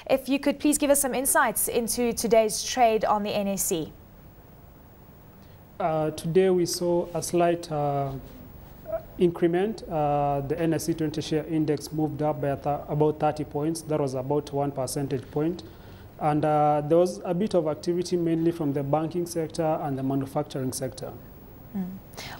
if you could please give us some insights into today's trade on the NSE. Today we saw a slight increment. The NSE 20 share index moved up by about 30 points. That was about 1 percentage point. And there was a bit of activity mainly from the banking sector and the manufacturing sector.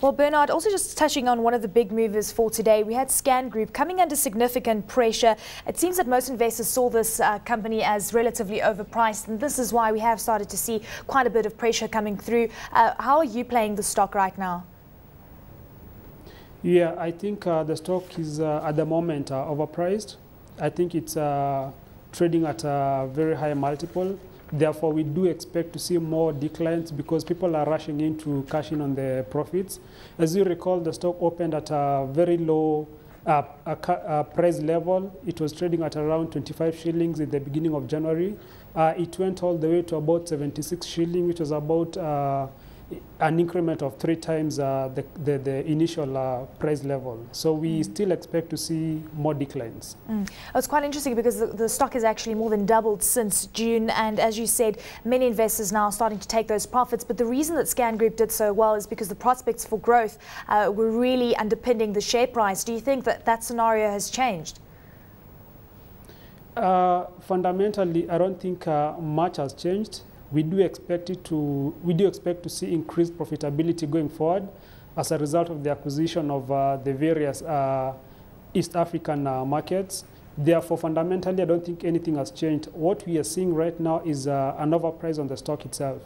Well, Bernard, also just touching on one of the big movers for today, we had Scan Group coming under significant pressure. It seems that most investors saw this company as relatively overpriced, and this is why we have started to see quite a bit of pressure coming through. How are you playing the stock right now? Yeah, I think the stock is at the moment overpriced. I think it's trading at a very high multiple. Therefore, we do expect to see more declines because people are rushing in to cash in on the profits. As you recall, the stock opened at a very low price level. It was trading at around 25 shillings in the beginning of January. It went all the way to about 76 shillings, which was about an increment of 3 times the initial price level. So we still expect to see more declines. It's quite interesting because the stock has actually more than doubled since June, and as you said, many investors now are starting to take those profits. But the reason that Scan Group did so well is because the prospects for growth were really underpinning the share price. Do you think that that scenario has changed? Fundamentally, I don't think much has changed. We do expect to see increased profitability going forward as a result of the acquisition of the various East African markets. Therefore, fundamentally, I don't think anything has changed. What we are seeing right now is an overprice on the stock itself.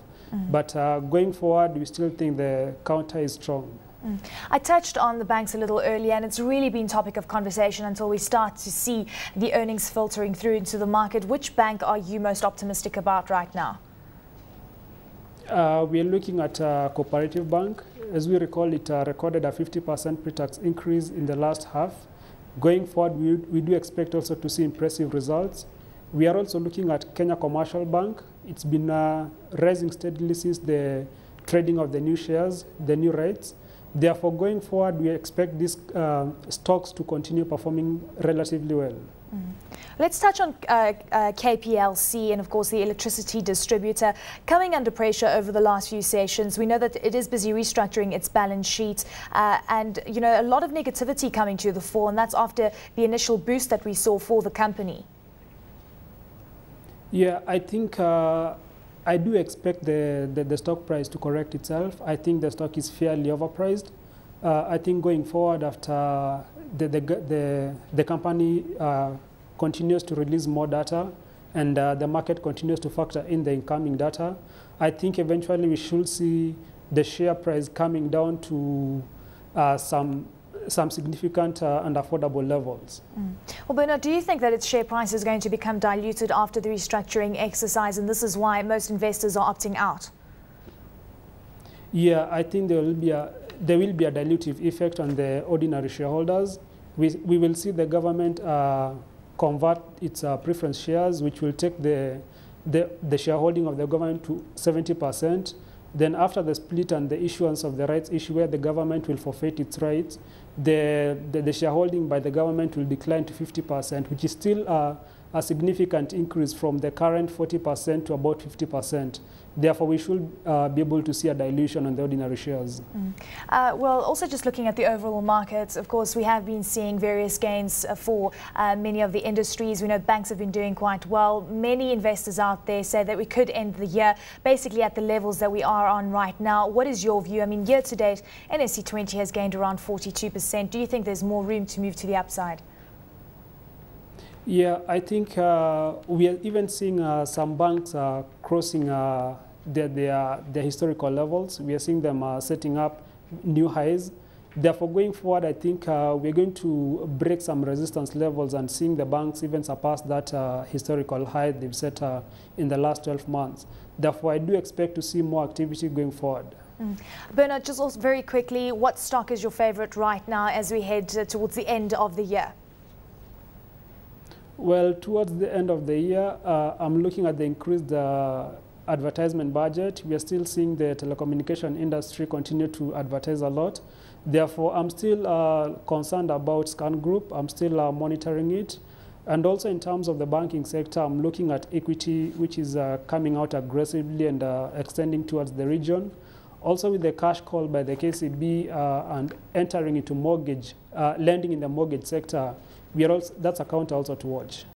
But going forward, we still think the counter is strong. I touched on the banks a little earlier, and it's really been topic of conversation until we start to see the earnings filtering through into the market. Which bank are you most optimistic about right now? We are looking at Cooperative Bank. As we recall, it recorded a 50% pre-tax increase in the last half. Going forward, we do expect also to see impressive results. We are also looking at Kenya Commercial Bank. It's been rising steadily since the trading of the new shares, the new rates. Therefore, going forward, we expect these stocks to continue performing relatively well. Let's touch on KPLC and, of course, the electricity distributor coming under pressure over the last few sessions. We know that it is busy restructuring its balance sheet and, you know, a lot of negativity coming to the fore, and that's after the initial boost that we saw for the company. Yeah, I think I do expect the stock price to correct itself. I think the stock is fairly overpriced. I think going forward, after the company continues to release more data and the market continues to factor in the incoming data, I think eventually we should see the share price coming down to some significant and affordable levels. Well, Bernard, do you think that its share price is going to become diluted after the restructuring exercise, and this is why most investors are opting out? Yeah, I think there will be a dilutive effect on the ordinary shareholders. We will see the government convert its preference shares, which will take the shareholding of the government to 70%. Then after the split and the issuance of the rights issue, where the government will forfeit its rights, the shareholding by the government will decline to 50%, which is still a significant increase from the current 40% to about 50%. Therefore, we should be able to see a dilution on the ordinary shares. Well, also just looking at the overall markets, of course, we have been seeing various gains for many of the industries. We know banks have been doing quite well. Many investors out there say that we could end the year basically at the levels that we are on right now. What is your view? I mean, year to date, NSE 20 has gained around 42%. Do you think there's more room to move to the upside? Yeah, I think we are even seeing some banks crossing their historical levels. We are seeing them setting up new highs. Therefore, going forward, I think we're going to break some resistance levels and seeing the banks even surpass that historical high they've set in the last 12 months. Therefore, I do expect to see more activity going forward. Bernard, just also very quickly, what stock is your favorite right now as we head towards the end of the year? Well, towards the end of the year, I'm looking at the increased advertisement budget. We are still seeing the telecommunication industry continue to advertise a lot. Therefore, I'm still concerned about Scan Group. I'm still monitoring it. And also in terms of the banking sector, I'm looking at equity, which is coming out aggressively and extending towards the region. Also with the cash call by the KCB and entering into mortgage, lending in the mortgage sector, that's a counter also to watch.